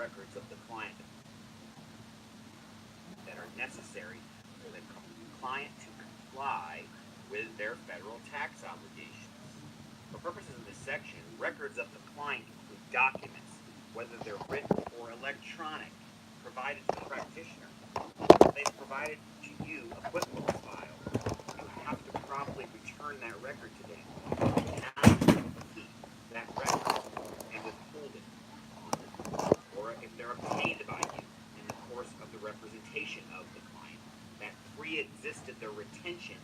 records of the client that are necessary for the client to comply with their federal tax obligations. For purposes of this section, records of the client include documents, whether they're written or electronic, provided to the practitioner. If they've provided to you a QuickBooks file, you have to promptly return that record to them. You cannot keep that record and withhold it on them. Or if they're obtained by you in the course of the representation of the client that pre-existed the retention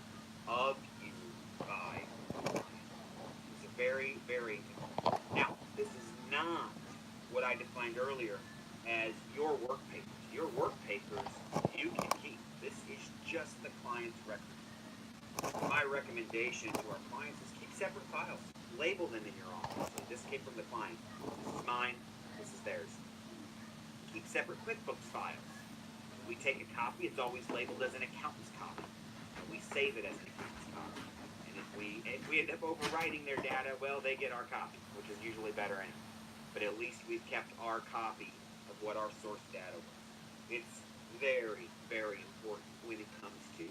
of you by the client. It's very, very important. Now, this is not what I defined earlier as your work papers. Your work papers you can keep. This is just the client's record. My recommendation to our clients is keep separate files. Label them in your office. So this came from the client. This is mine. This is theirs. Keep separate QuickBooks files. When we take a copy, it's always labeled as an accountant's copy. And we save it as an accountant's copy. And if we end up overwriting their data, well, they get our copy, which is usually better anyway. But at least we've kept our copy of what our source data was. It's very, very important when it comes to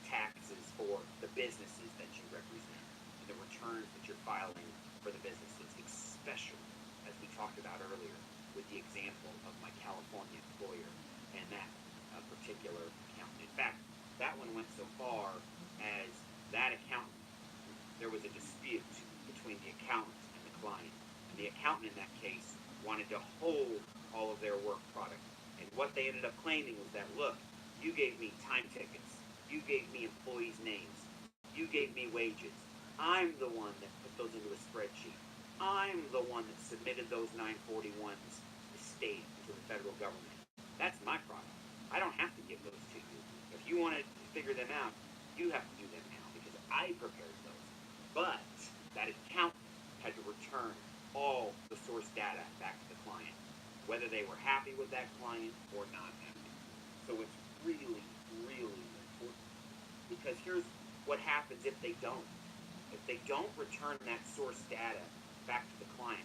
taxes for the businesses that you represent and the returns that you're filing for the businesses, especially as we talked about earlier with the example of my California employer and that particular accountant. In fact, that one went so far as that accountant, there was a dispute between the accountant and the client. And the accountant in that case wanted to hold all of their work product. And what they ended up claiming was that, look, you gave me time tickets, you gave me employees' names, you gave me wages. I'm the one that put those into a spreadsheet. I'm the one that submitted those 941s to the state, to the federal government. That's my product. I don't have to give those to you. If you want to figure them out, you have to do them now because I prepared those. But that accountant had to return all the source data back to the client, whether they were happy with that client or not happy. So it's really, really important because here's what happens if they don't. If they don't return that source data back to the client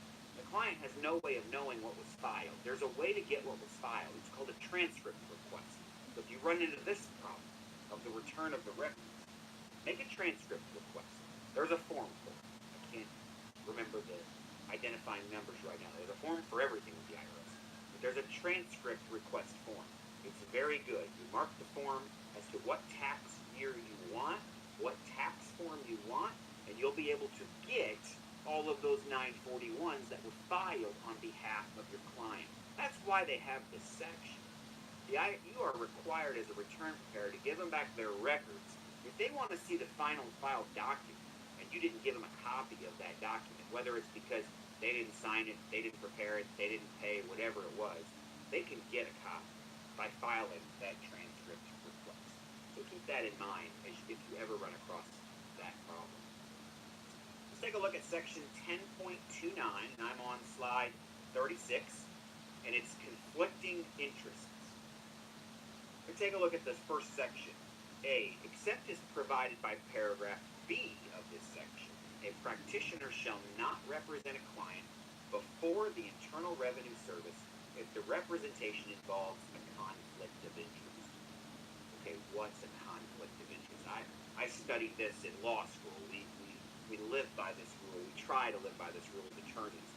has no way of knowing what was filed. There's a way to get what was filed. It's called a transcript request. So if you run into this problem of the return of the records, make a transcript request. There's a form for it. I can't remember the identifying numbers right now. There's a form for everything with the IRS. But there's a transcript request form. It's very good. You mark the form as to what tax year you want, what tax form you want, and you'll be able to get all of those 941s that were filed on behalf of your client. That's why they have this section. You are required as a return preparer to give them back their records. If they want to see the final filed document and you didn't give them a copy of that document, whether it's because they didn't sign it, they didn't prepare it, they didn't pay, whatever it was, they can get a copy by filing that transcript request. So keep that in mind if you ever run across that problem. Let's take a look at section 10.29, and I'm on slide 36, and it's conflicting interests. Let's take a look at this first section. A, except as provided by paragraph B of this section, a practitioner shall not represent a client before the Internal Revenue Service if the representation involves a conflict of interest. Okay, what's a conflict of interest? I studied this in law school. We live by this rule. We try to live by this rule as attorneys.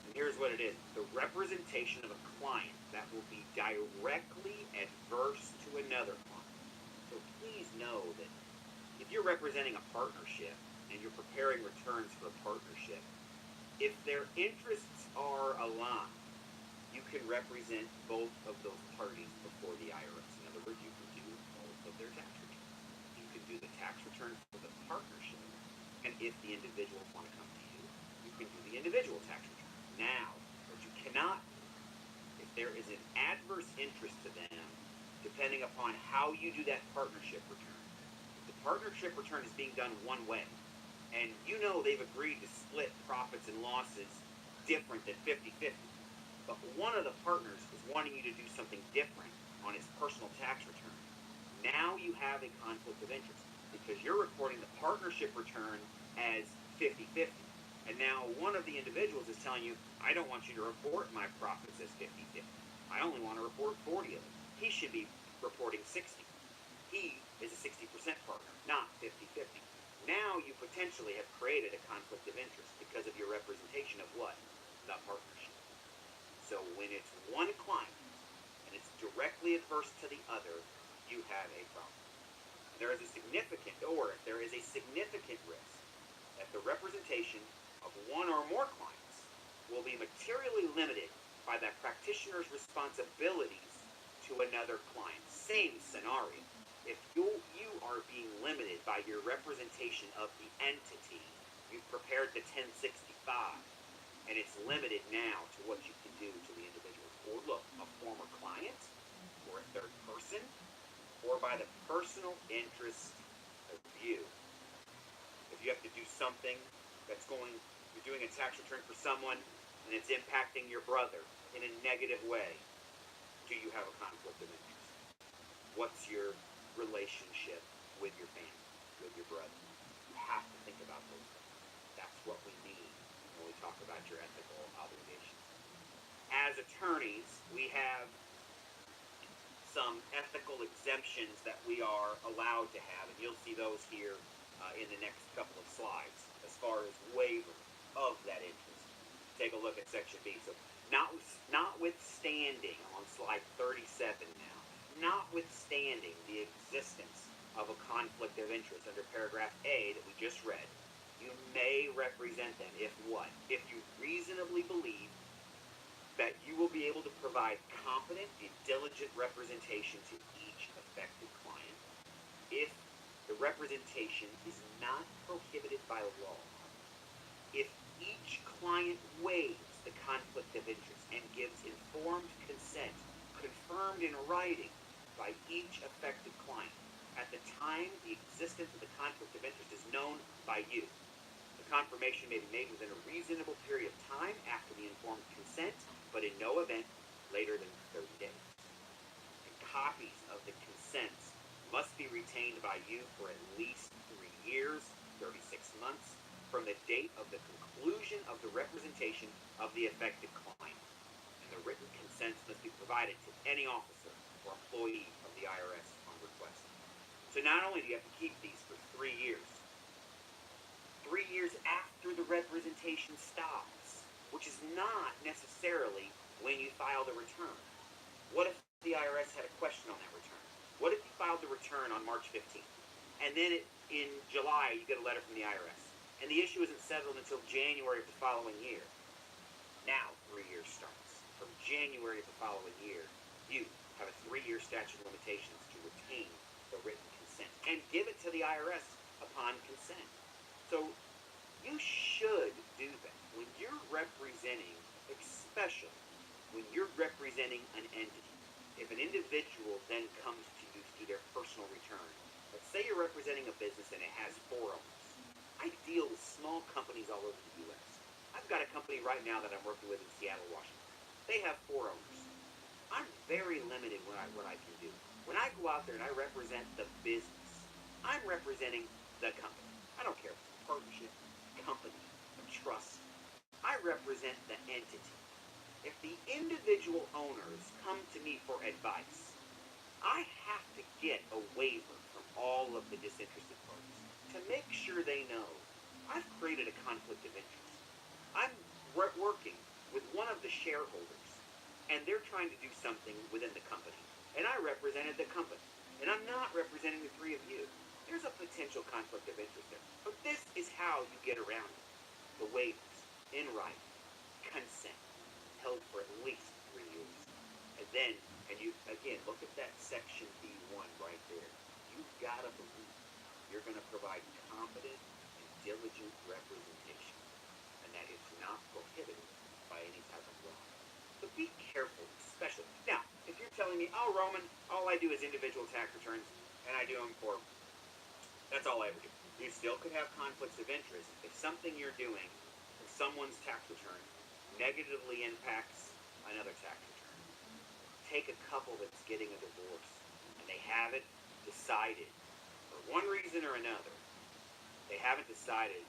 And here's what it is. The representation of a client that will be directly adverse to another client. So please know that if you're representing a partnership and you're preparing returns for a partnership, if their interests are aligned, you can represent both of those parties before the IRS. In other words, you can do both of their tax returns. You can do the tax return for the partnership, and if the individuals want to come to you, you can do the individual tax return. Now, what you cannot do, if there is an adverse interest to them, depending upon how you do that partnership return, if the partnership return is being done one way, and you know they've agreed to split profits and losses different than 50-50, but one of the partners is wanting you to do something different on his personal tax return, now you have a conflict of interest because you're recording the partnership return as 50-50. And now one of the individuals is telling you, I don't want you to report my profits as 50-50. I only want to report 40 of them. He should be reporting 60. He is a 60% partner, not 50-50. Now you potentially have created a conflict of interest because of your representation of what? The partnership. So when it's one client and it's directly adverse to the other, you have a problem. There is a significant, or if there is a significant risk that the representation of one or more clients will be materially limited by that practitioner's responsibilities to another client. Same scenario. If you are being limited by your representation of the entity, you've prepared the 1065, and it's limited now to what you can do to the individual. Or look, a former client, or a third person, or by the personal interest of you. If you have to do something you're doing a tax return for someone, and it's impacting your brother in a negative way, do you have a conflict of interest? What's your relationship with your family, with your brother? You have to think about those things. That's what we mean when we talk about your ethical obligations. As attorneys, we have some ethical exemptions that we are allowed to have, and you'll see those here in the next couple of slides as far as waiver of that interest. Take a look at section B. So notwithstanding, I'm on slide 37 now, notwithstanding the existence of a conflict of interest under paragraph A that we just read, you may represent them if what? If you reasonably believe that you will be able to provide competent and diligent representation to each affected client if the representation is not prohibited by law, if each client waives the conflict of interest and gives informed consent confirmed in writing by each affected client at the time the existence of the conflict of interest is known by you. The confirmation may be made within a reasonable period of time after the informed consent, but in no event later than 30 days. And copies of the consents must be retained by you for at least 3 years, 36 months, from the date of the conclusion of the representation of the affected client. And the written consents must be provided to any officer or employee of the IRS on request. So not only do you have to keep these for 3 years, 3 years after the representation stops, which is not necessarily when you file the return. What if the IRS had a question on that return? What if you filed the return on March 15th, and then in July you get a letter from the IRS, and the issue isn't settled until January of the following year? Now 3 years starts. From January of the following year, you have a 3-year statute of limitations to retain the written consent and give it to the IRS upon consent. So you should do that when you're representing, especially when you're representing an entity. If an individual then comes to you to do their personal return, let's say you're representing a business and it has 4 owners. I deal with small companies all over the U.S. I've got a company right now that I'm working with in Seattle, Washington. They have 4 owners. I'm very limited what I can do. When I go out there and I represent the business, I'm representing the company. I don't care if it's a partnership, company, a trust. I represent the entity. If the individual owners come to me for advice, I have to get a waiver from all of the disinterested parties to make sure they know I've created a conflict of interest. I'm working with one of the shareholders, and they're trying to do something within the company, and I represented the company, and I'm not representing the 3 of you. There's a potential conflict of interest there. But this is how you get around it. The waivers, in writing, consent, held for at least 3 years. And then, and you, again, look at that section B1 right there. You've got to believe you're going to provide competent and diligent representation, and that it's not prohibited by any type of law. So be careful, especially. Now, if you're telling me, oh, Roman, all I do is individual tax returns, and I do them for, that's all I ever do. You still could have conflicts of interest if something you're doing in someone's tax return negatively impacts another tax return. Take a couple that's getting a divorce, and they haven't decided, for one reason or another, they haven't decided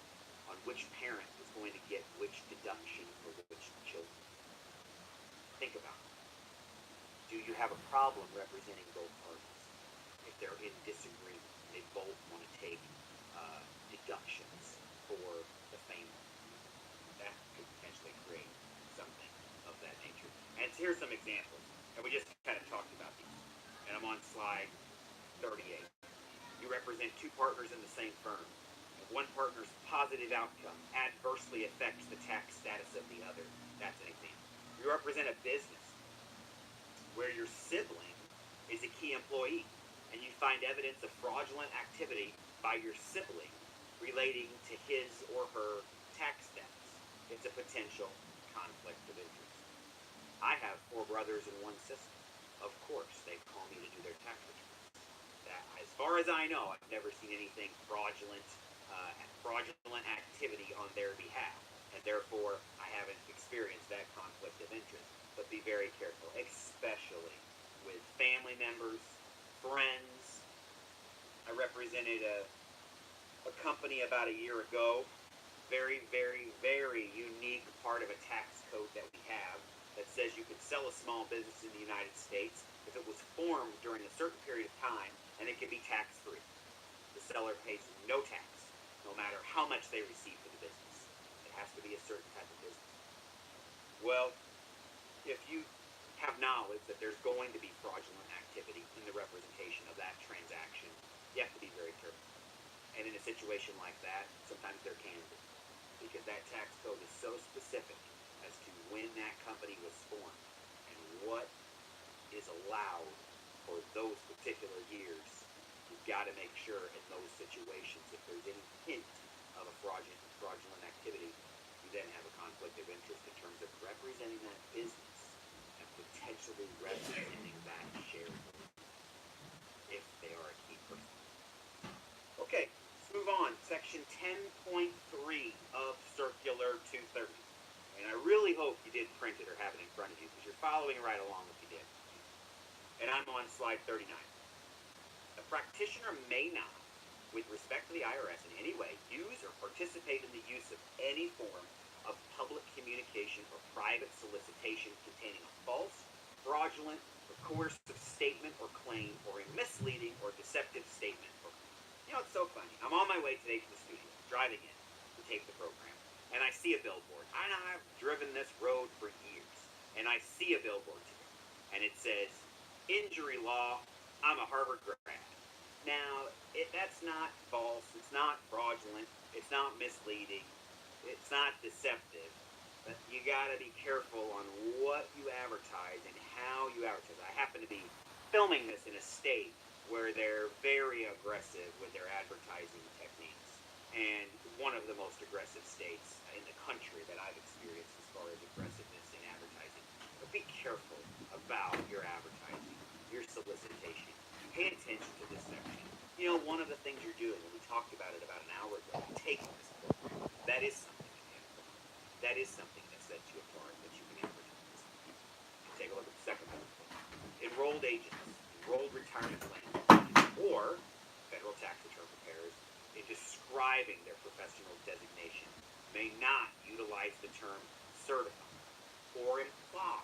on which parent is going to get which deduction for which children. Think about it. Do you have a problem representing both parties? If they're in disagreement, they both want to take deductions for the family. That could potentially create something of that nature. And here's some examples. And we just kind of talked about these. And I'm on slide 38. You represent two partners in the same firm. If one partner's positive outcome adversely affects the tax status of the other, that's an example. You represent a business where your sibling is a key employee, and you find evidence of fraudulent activity by your sibling relating to his or her tax status. It's a potential conflict of interest. I have 4 brothers and 1 sister. Of course, they call me to do their tax returns. That, as far as I know, I've never seen anything fraudulent activity on their behalf, and therefore I haven't experienced that conflict of interest. But be very careful, especially with family members, friends. I represented a company about a year ago. Very, very, very unique part of a tax code that we have that says you can sell a small business in the United States if it was formed during a certain period of time, and it can be tax-free. The seller pays no tax, no matter how much they receive for the business. It has to be a certain type of business. Well, if you have knowledge that there's going to be fraudulent activity in the representation of that transaction, you have to be very careful. And in a situation like that, sometimes there can be, because that tax code is so specific as to when that company was formed and what is allowed for those particular years. You've got to make sure in those situations, if there's any hint of a fraudulent activity, you then have a conflict of interest in terms of representing that business and potentially representing that shareholder if they are a key person. Okay, let's move on. Section 10.3 of Circular 230. And I really hope you did print it or have it in front of you, because you're following right along if you did. And I'm on slide 39. A practitioner may not, with respect to the IRS in any way, use or participate in the use of any form of public communication or private solicitation containing a false, fraudulent, or coercive statement or claim, or a misleading or deceptive statement or claim. You know, it's so funny. I'm on my way today to the studio, driving in to tape the program, and I see a billboard. And I've driven this road for years, and I see a billboard today, and it says, "Injury law, I'm a Harvard grad." Now, that's not false, it's not fraudulent, it's not misleading, it's not deceptive, but you gotta be careful on what you advertise and how you advertise. I happen to be filming this in a state where they're very aggressive with their advertising techniques, and one of the most aggressive states in the country that I've experienced as far as aggressiveness in advertising. But be careful about your advertising, your solicitation. Pay attention to this section. You know, one of the things you're doing, and we talked about it about an hour ago, taking this program, that is something to be apart. That is something that sets you apart, that you can advertise. Take a look at the second one. Enrolled agents, enrolled retirement plans, or federal tax return preparers, in describing their professional designation, may not utilize the term certified or imply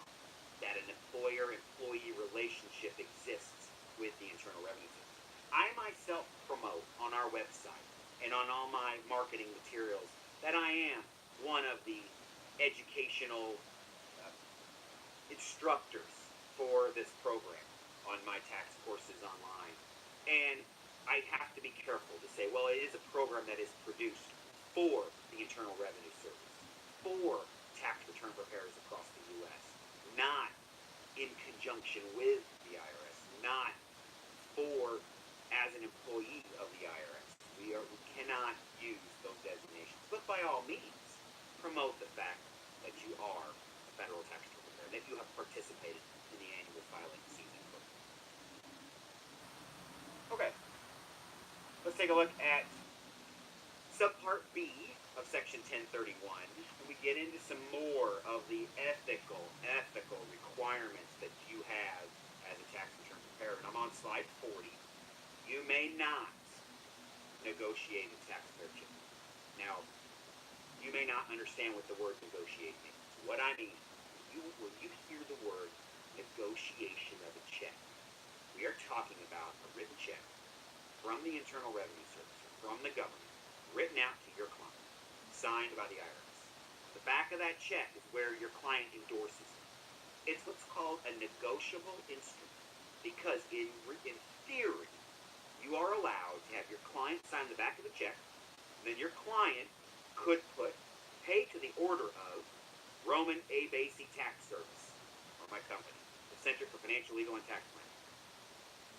that an employer-employee relationship exists with the Internal Revenue Service. I myself promote on our website and on all my marketing materials that I am one of the educational instructors for this program on my tax courses online. And I have to be careful to say, well, it is a program that is produced for the Internal Revenue Service, for tax return preparers across the U.S., not in conjunction with the IRS, not for as an employee of the IRS. We cannot use those designations. But by all means, promote the fact that you are a federal tax return preparer, that you have participated in the annual filing season program. Okay, let's take a look at subpart B of section 1031, and we get into some more of the ethical requirements that you have as a tax return preparer. And I'm on slide 40. You may not negotiate a tax purchase. Now, you may not understand what the word negotiate means. What I mean, when you hear the word negotiation of a check, we are talking about a written check from the Internal Revenue Service, or from the government, written out to your client, signed by the IRS. The back of that check is where your client endorses it. It's what's called a negotiable instrument, because in theory, you are allowed to have your client sign the back of the check, and then your client could put, pay to the order of Roman A. Basie Tax Service, or my company, the Center for Financial, Legal, and Tax Planning.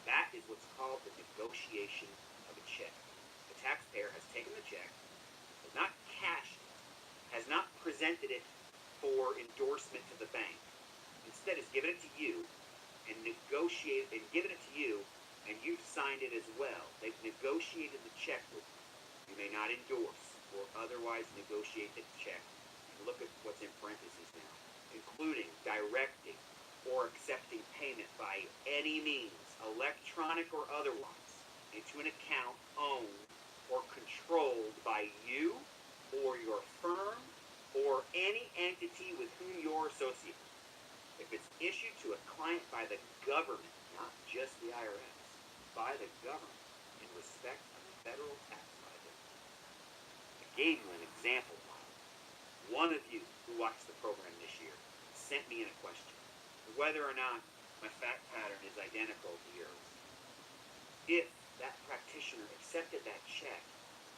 That is what's called the negotiation of a check. The taxpayer has taken the check, has not cashed it, has not presented it for endorsement to the bank. Instead, has given it to you and negotiated and given it to you, and you've signed it as well. They've negotiated the check with you. You may not endorse or otherwise negotiate the check. And look at what's in parentheses now, including directing or accepting payment by any means, electronic or otherwise, into an account owned or controlled by you or your firm or any entity with whom you're associated. If it's issued to a client by the government, not just the IRS, by the government in respect of federal tax liability. I gave you an example. One of you who watched the program this year sent me in a question whether or not my fact pattern is identical to yours. If that practitioner accepted that check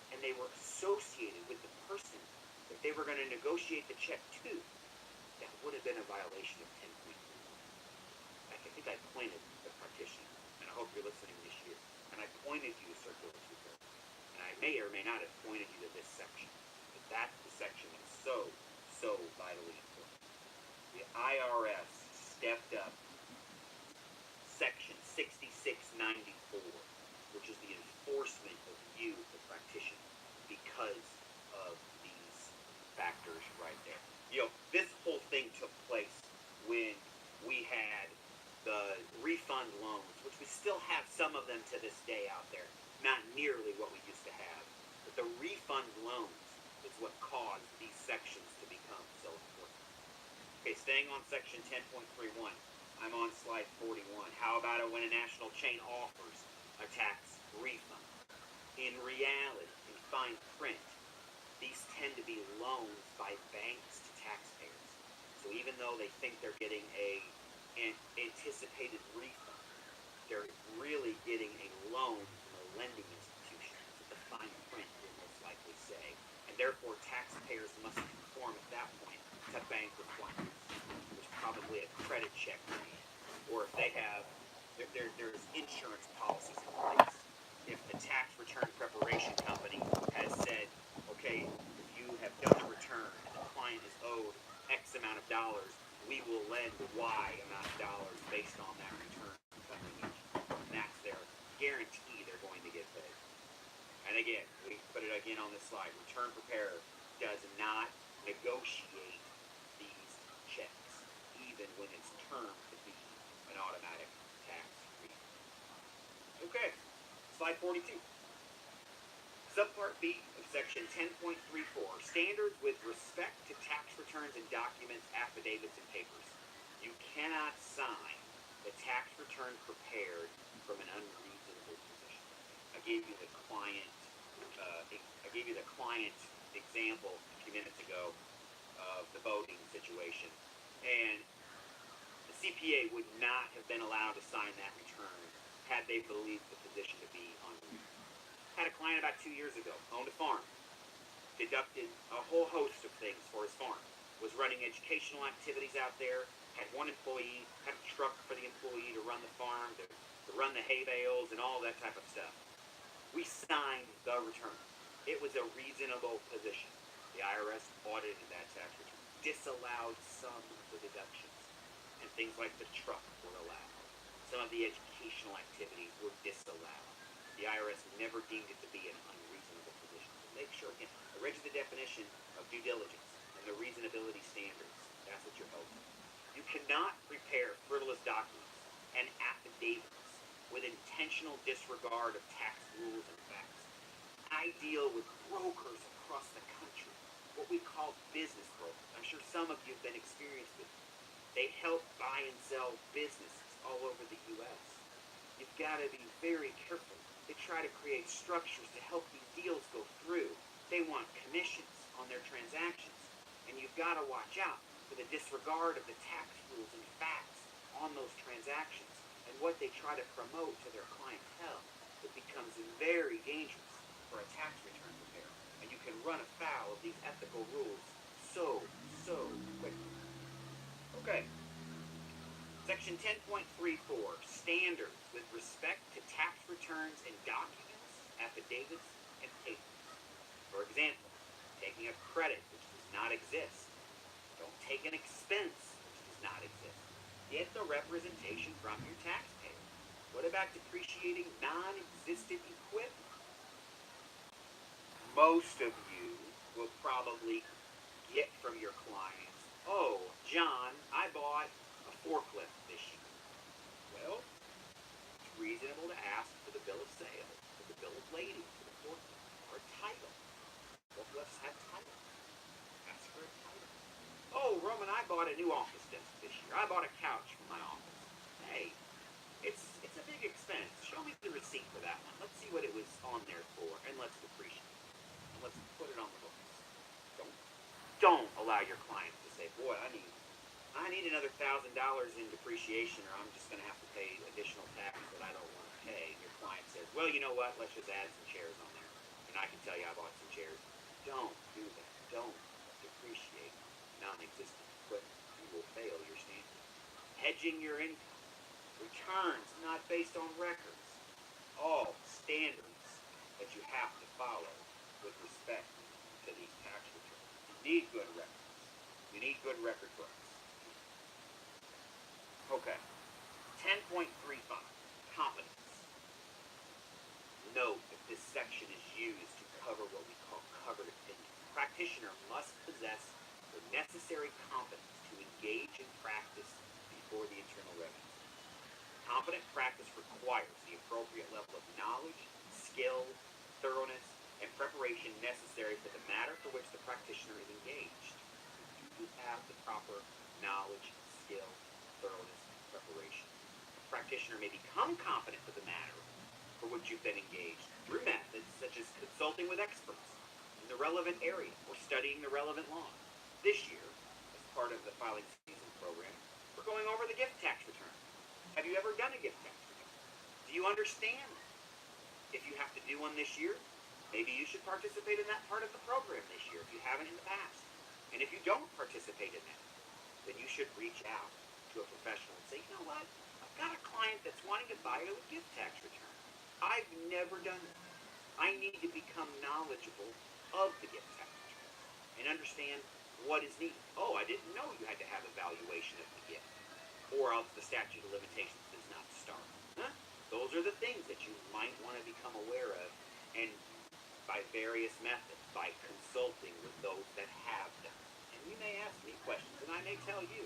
and they were associated with the person that they were going to negotiate the check to, that would have been a violation of 10.3. I think I pointed the practitioner, and I hope you're listening this year. And I pointed you to Circular 230. And I may or may not have pointed you to this section, but that's the section that's so vitally important. The IRS stepped up section 6694, which is the enforcement of you, the practitioner, because of these factors right there. This whole thing took place when we had the refund loans, which we still have some of them to this day out there, not nearly what we used to have. But the refund loans is what caused these sections to become so important. Okay, staying on section 10.31, I'm on slide 41. How about it when a national chain offers a tax refund? In reality, in fine print, these tend to be loans by banks to taxpayers. So even though they think they're getting an anticipated refund, they're really getting a loan from a lending institution. That's what the fine print will most likely say. And therefore, taxpayers must conform at that point to bank requirements. There's probably a credit check made. Or if they have, there's insurance policies in place. If the tax return preparation company has said, okay, if you have done a return and the client is owed X amount of dollars, we will lend Y amount of dollars based on that return. And that's their guarantee they're going to get paid. And again, we put it again on this slide. Return preparer does not negotiate these checks, even when it's termed to be an automatic tax refund. Okay, slide 42. Subpart B of section 10.34, standards with respect to tax returns and documents, affidavits, and papers. You cannot sign the tax return prepared from an unreasonable position. I gave you the client example a few minutes ago of the voting situation, and the CPA would not have been allowed to sign that return had they believed the position to be unreasonable. Had a client about 2 years ago, owned a farm, deducted a whole host of things for his farm, was running educational activities out there, had one employee, had a truck for the employee to run the farm, to run the hay bales, and all that type of stuff. We signed the return. It was a reasonable position. The IRS audited that tax return, disallowed some of the deductions, and things like the truck were allowed. Some of the educational activities were disallowed. The IRS never deemed it to be an unreasonable position. So make sure, again, I read you the definition of due diligence and the reasonability standards. That's what you're held to. You cannot prepare frivolous documents and affidavits with intentional disregard of tax rules and facts. I deal with brokers across the country what we call business brokers. I'm sure some of you have been experienced with them. They help buy and sell businesses all over the U.S. You've got to be very careful. They try to create structures to help these deals go through. They want commissions on their transactions. And you've got to watch out for the disregard of the tax rules and facts on those transactions and what they try to promote to their clientele. It becomes very dangerous for a tax return preparer. And you can run afoul of these ethical rules so quickly. Okay. Section 10.34, standards with respect to tax returns and documents, affidavits, and papers. For example, taking a credit which does not exist. Don't take an expense which does not exist. Get the representation from your taxpayer. What about depreciating non-existent equipment? Most of you will probably get from your clients, oh, John, I bought a forklift this year. Well, it's reasonable to ask for the bill of sale, for the bill of lading for the forklift, or a title. Forklifts have titles. Ask for a title. Oh, Roman, I bought a new office desk this year. I bought a couch for my office. Hey, it's a big expense. Show me the receipt for that one. Let's see what it was on there for, and let's depreciate it. And let's put it on the books. Don't allow your clients to say, boy, I need another $1,000 in depreciation, or I'm just going to have to pay additional tax that I don't want to pay. And your client says, well, you know what? Let's just add some chairs on there, and I can tell you I bought some chairs. Don't do that. Don't depreciate non-existent equipment. You will fail your standard. Hedging your income. Returns not based on records. All standards that you have to follow with respect to these tax returns. You need good records. You need good record books. Okay. 10.35. Competence. Note that this section is used to cover what we call covered opinion. The practitioner must possess the necessary competence to engage in practice before the Internal Revenue. Competent practice requires the appropriate level of knowledge, skill, thoroughness, and preparation necessary for the matter for which the practitioner is engaged. You have the proper knowledge, skill, thoroughness, preparation. The practitioner may become competent for the matter for which you've been engaged through methods such as consulting with experts in the relevant area or studying the relevant law. This year, as part of the filing season program, we're going over the gift tax return. Have you ever done a gift tax return? Do you understand if you have to do one this year? Maybe you should participate in that part of the program this year if you haven't in the past. And if you don't participate in that, then you should reach out to a professional and say, you know what? I've got a client that's wanting to file a gift tax return. I've never done it. I need to become knowledgeable of the gift tax return and understand what is needed. Oh, I didn't know you had to have a valuation of the gift, or else the statute of limitations does not start. Huh? Those are the things that you might want to become aware of, and by various methods, by consulting with those that have done it. And you may ask me questions, and I may tell you,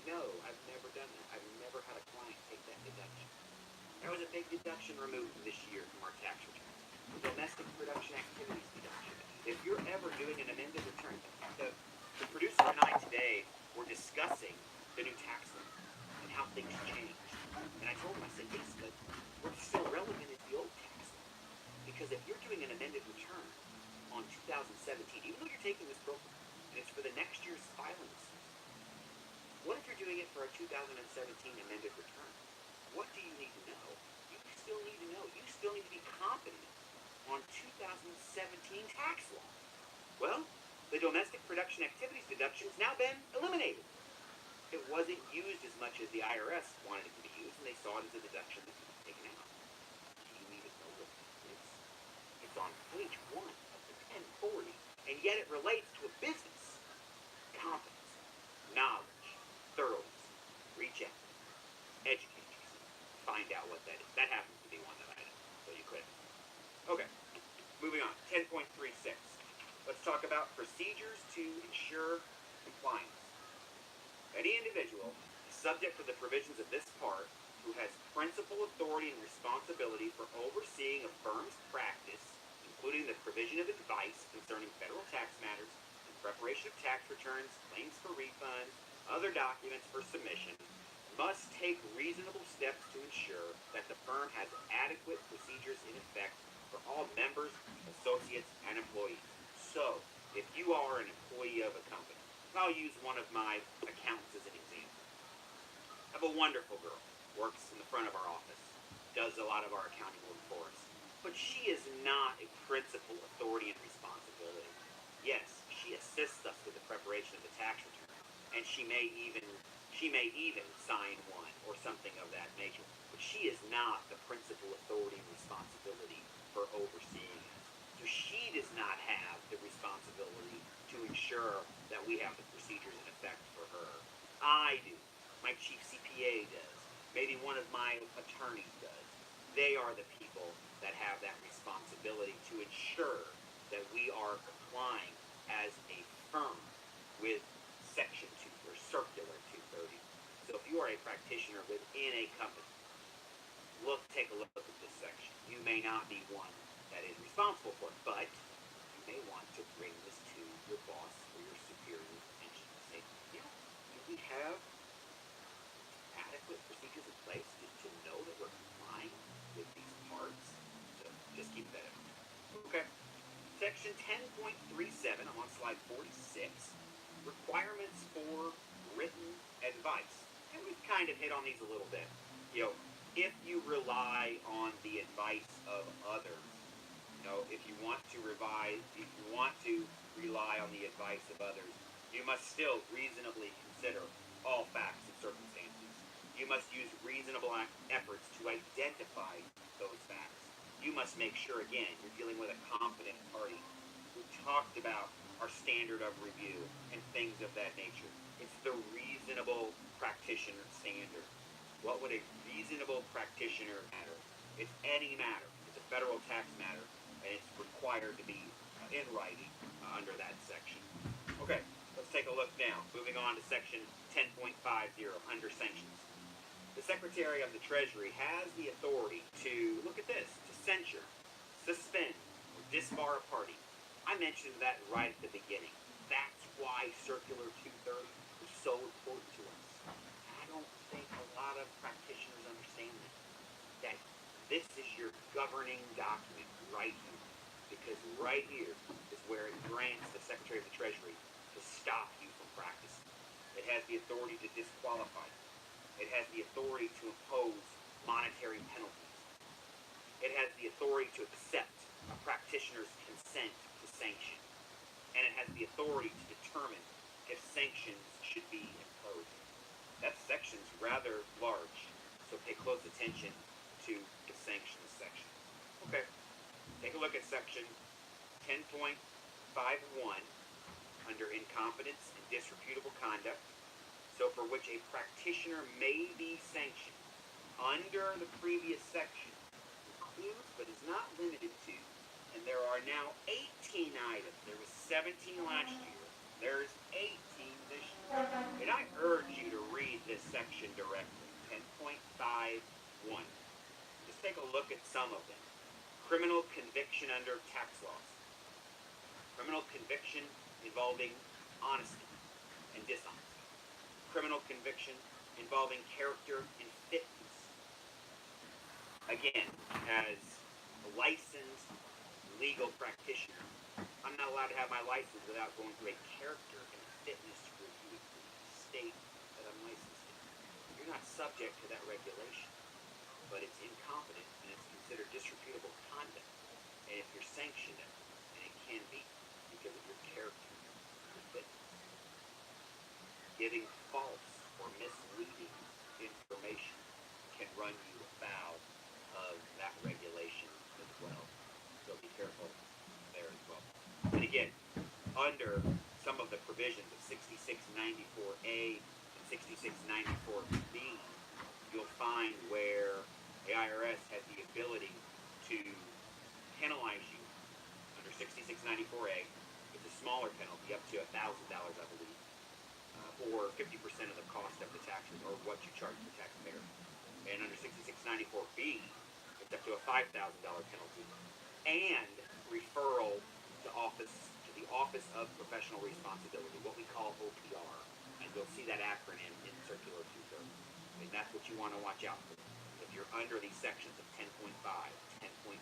no, I've never done that. I've never had a client take that deduction. There was a big deduction removed this year from our tax return. The domestic production activities deduction. If you're ever doing an amended return, the producer and I today were discussing the new tax law and how things changed. And I told him, I said, yes, but we're still relevant as the old tax law. Because if you're doing an amended return on 2017, even though you're taking this program, and it's for the next year's filing season, what if you're doing it for a 2017 amended return? What do you need to know? You still need to know. You still need to be competent on 2017 tax law. Well, the domestic production activities deduction has now been eliminated. It wasn't used as much as the IRS wanted it to be used, and they saw it as a deduction that could be taken out. Do you need to know what that is? It's on page 1 of the 1040, and yet it relates to a business. Competence, knowledge, thoroughness. Reach out. Educate yourself. Find out what that is. That happens to be one that I know, so you could. Okay, moving on. 10.36. Let's talk about procedures to ensure compliance. Any individual is subject to the provisions of this part who has principal authority and responsibility for overseeing a firm's practice, including the provision of advice concerning federal tax matters and preparation of tax returns, claims for refunds, other documents for submission, must take reasonable steps to ensure that the firm has adequate procedures in effect for all members, associates, and employees. So, if you are an employee of a company, I'll use one of my accountants as an example. I have a wonderful girl, works in the front of our office, does a lot of our accounting work for us. But she is not a principal authority and responsibility. Yes, she assists us with the preparation of the tax return, and she may even sign one or something of that nature. But she is not the principal authority and responsibility for overseeing us. So she does not have the responsibility to ensure that we have the procedures in effect for her. I do. My chief CPA does. Maybe one of my attorneys does. They are the people that have that responsibility to ensure that we are complying as a firm with Section 2 or Circular 230. So if you are a practitioner within a company, take a look at this section. You may not be one that is responsible for it, but you may want to bring this to your boss or your superior's attention and say, do we have adequate procedures in place to know that we're complying with these parts? So just keep that in mind. Okay. Section 10.37, I'm on slide 46, requirements for written advice. And we've kind of hit on these a little bit. If you rely on the advice of others, if you want to rely on the advice of others, you must still reasonably consider all facts and circumstances. You must use reasonable efforts to identify those facts. You must make sure, again, you're dealing with a competent party. We talked about our standard of review and things of that nature. It's the reasonable practitioner standard. What would a reasonable practitioner matter? It's any matter. It's a federal tax matter, and it's required to be in writing under that section. Okay, let's take a look now. Moving on to section 10.50, under sanctions. The Secretary of the Treasury has the authority to, look at this, to censure, suspend, or disbar a party. I mentioned that right at the beginning. That's why Circular 230 is so important to us. I don't think a lot of practitioners understand that this is your governing document right here. Because right here is where it grants the Secretary of the Treasury to stop you from practicing. It has the authority to disqualify you. It has the authority to impose monetary penalties. It has the authority to accept a practitioner's consent to sanction. And it has the authority to determine if sanctions should be imposed. That section's rather large, so pay close attention to the sanctions section. Okay, take a look at section 10.51 under incompetence and disreputable conduct. So for which a practitioner may be sanctioned under the previous section includes but is not limited to, and there are now 18 items. There was 17 last year. There's 18 this year. And I urge you to read this section directly, 10.51. Just take a look at some of them. Criminal conviction under tax laws. Criminal conviction involving honesty and dishonesty. Criminal conviction involving character and fitness. Again, as a licensed legal practitioner, I'm not allowed to have my license without going through a character and fitness review with the state that I'm licensed in. You're not subject to that regulation, but it's incompetent and it's considered disreputable conduct. And if you're sanctioned, and it can be because of your character and your fitness, giving false or misleading information can run you afoul of that regulation as well. So be careful there as well. And again, under some of the provisions of 6694A and 6694B, you'll find where the IRS has the ability to penalize you under 6694A. It's a smaller penalty, up to $1,000, I believe, or 50% of the cost of the taxes, or what you charge the taxpayer. And under 6694B, it's up to a $5,000 penalty and referral to the Office of Professional Responsibility, what we call OPR. And you'll see that acronym in Circular 230. And that's what you want to watch out for. If you're under these sections of 10.5, 10.51,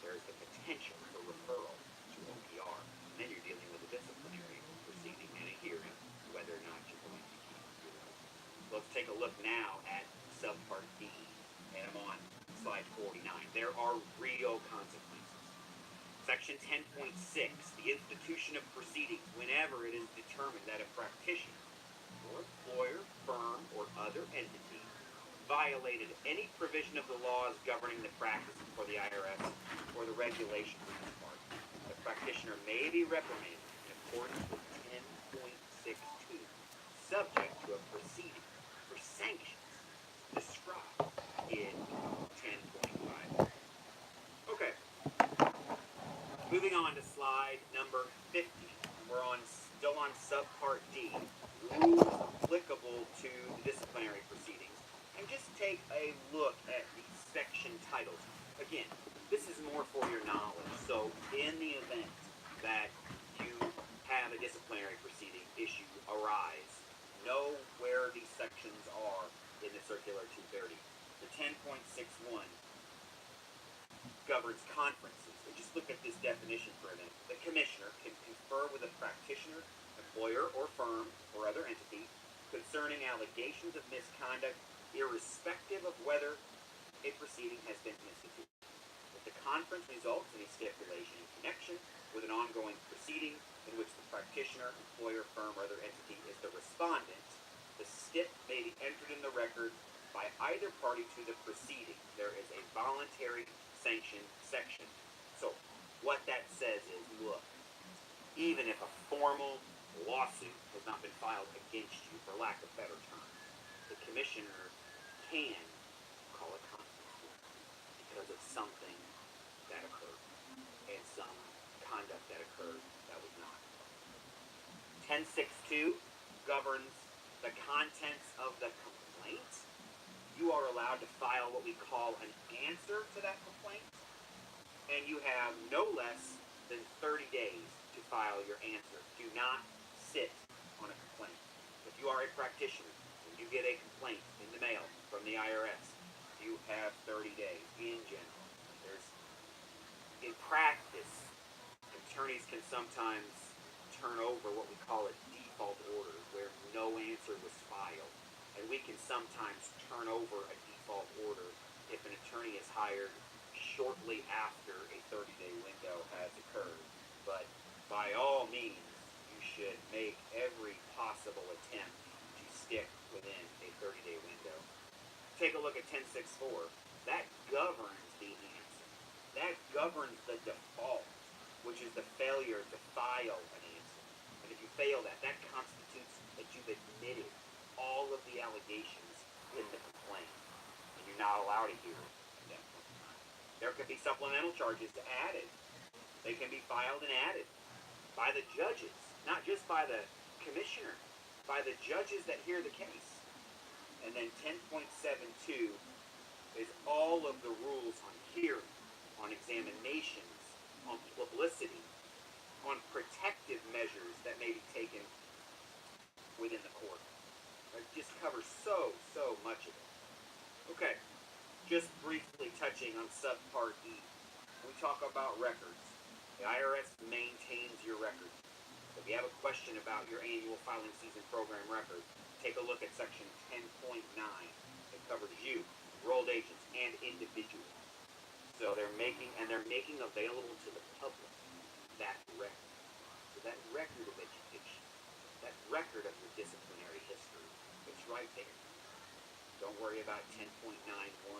there's the potential for referral to OPR. And then you're dealing with a disciplinary proceeding and a hearing, whether or not you're going to keep your license. Let's take a look now at subpart D, and I'm on slide 49. There are real consequences. Section 10.6, the institution of proceedings whenever it is determined that a practitioner or employer, firm, or other entity violated any provision of the laws governing the practice before the IRS or the regulations of this part. The practitioner may be reprimanded in accordance with 10.62, subject to a proceeding for sanctions described in 10.5. Okay. Moving on to slide number 50. We're still on subpart D, rules applicable to the disciplinary proceedings. And just take a look at the section titles. Again, this is more for your knowledge. So in the event that you have a disciplinary proceeding issue arise, know where these sections are in the Circular 230. The 10.61 governs conferences. So just look at this definition for a minute. The commissioner can confer with a practitioner, employer, or firm, or other entity concerning allegations of misconduct, irrespective of whether a proceeding has been instituted. If the conference results in a stipulation in connection with an ongoing proceeding in which the practitioner, employer, firm, or other entity is the respondent, the stip may be entered in the record by either party to the proceeding. There is a voluntary sanction section. So what that says is, look, even if a formal lawsuit has not been filed against you, for lack of better terms, the commissioner can call a conference because of something that occurred and some conduct that occurred that was not. 10.62 governs the contents of the complaint. You are allowed to file what we call an answer to that complaint, and you have no less than 30 days to file your answer. Do not sit on a complaint. If you are a practitioner and you get a complaint in the mail from the IRS, you have 30 days in general. In practice, attorneys can sometimes turn over what we call a default order, where no answer was filed. And we can sometimes turn over a default order if an attorney is hired shortly after a 30-day window has occurred. But by all means, you should make every possible attempt to stick within a 30-day window. Take a look at 10.64. That governs the answer. That governs the default, which is the failure to file an answer. And if you fail that, that constitutes that you've admitted all of the allegations in the complaint, and you're not allowed to hear it at that point in time. There could be supplemental charges added. They can be filed and added by the judges, not just by the commissioner, by the judges that hear the case. And then 10.72 is all of the rules on hearing, on examinations, on publicity, on protective measures that may be taken within the court. It just covers so much of it. Okay, just briefly touching on subpart E. We talk about records. The IRS maintains your records. If you have a question about your annual filing season program record, take a look at section 10.9. It covers you, enrolled agents, and individuals. So they're making available to the public that record. So that record of education, that record of your disciplinary history, it's right there. Don't worry about 10.91,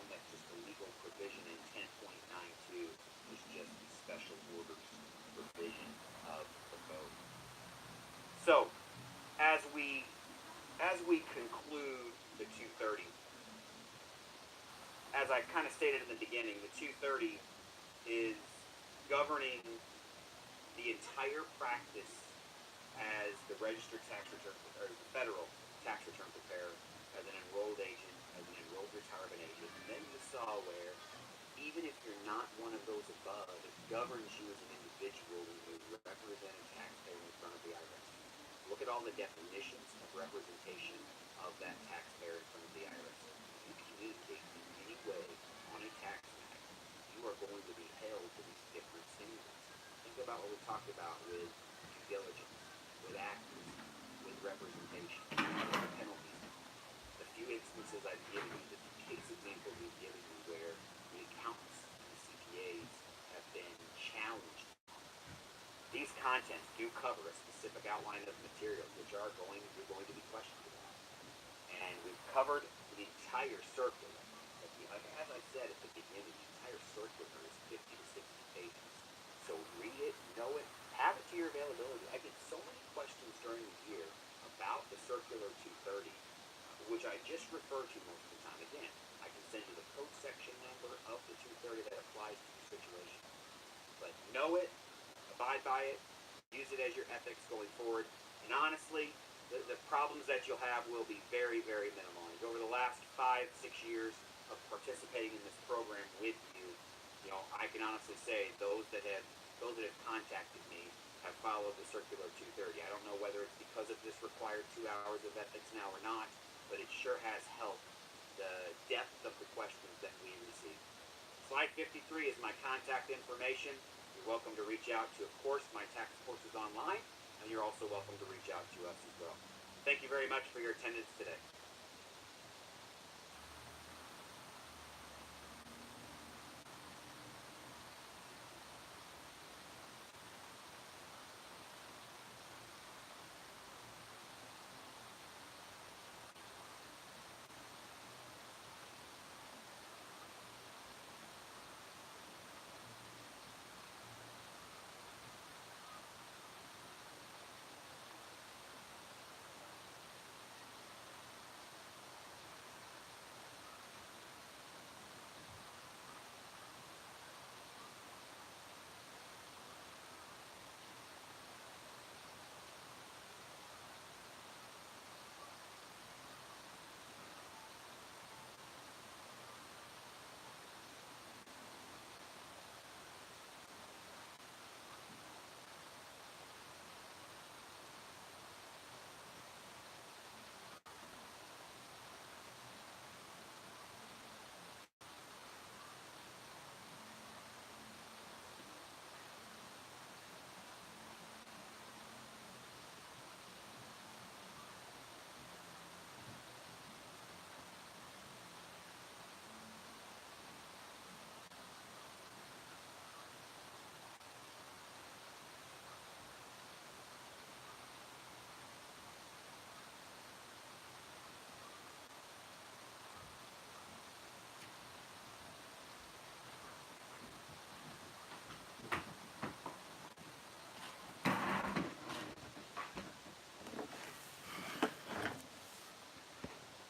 that's just a legal provision, and 10.92 is just the special orders provision of the code. So, as we conclude the 230, as I kind of stated in the beginning, the 230 is governing the entire practice as the registered tax return, or the federal tax return preparer, as an enrolled agent, as an enrolled retirement agent. And then you saw where, even if you're not one of those above, it governs you as an individual when you represent all the definitions of representation of that taxpayer in front of the IRS. If you communicate in any way on a tax matter, you are going to be held to these different standards. Think about what we talked about with due diligence, with accuracy, with representation, with penalties. The few instances I've given you, the case examples we've given you where the accountants and the CPAs have been challenged. These contents do cover a specific outline of materials which you're going to be questioned about. And we've covered the entire circular. As I said at the beginning, the entire circular is 50 to 60 pages. So read it, know it, have it to your availability. I get so many questions during the year about the Circular 230, which I just refer to most of the time. Again, I can send you the code section number of the 230 that applies to your situation. But know it, abide by it, use it as your ethics going forward. And honestly, the problems that you'll have will be very, very minimal. And over the last 5, 6 years of participating in this program with you, I can honestly say those that have contacted me have followed the Circular 230. I don't know whether it's because of this required 2 hours of ethics now or not, but it sure has helped the depth of the questions that we receive. Slide 53 is my contact information. You're welcome to reach out to, of course, my tax courses online, and you're also welcome to reach out to us as well. Thank you very much for your attendance today.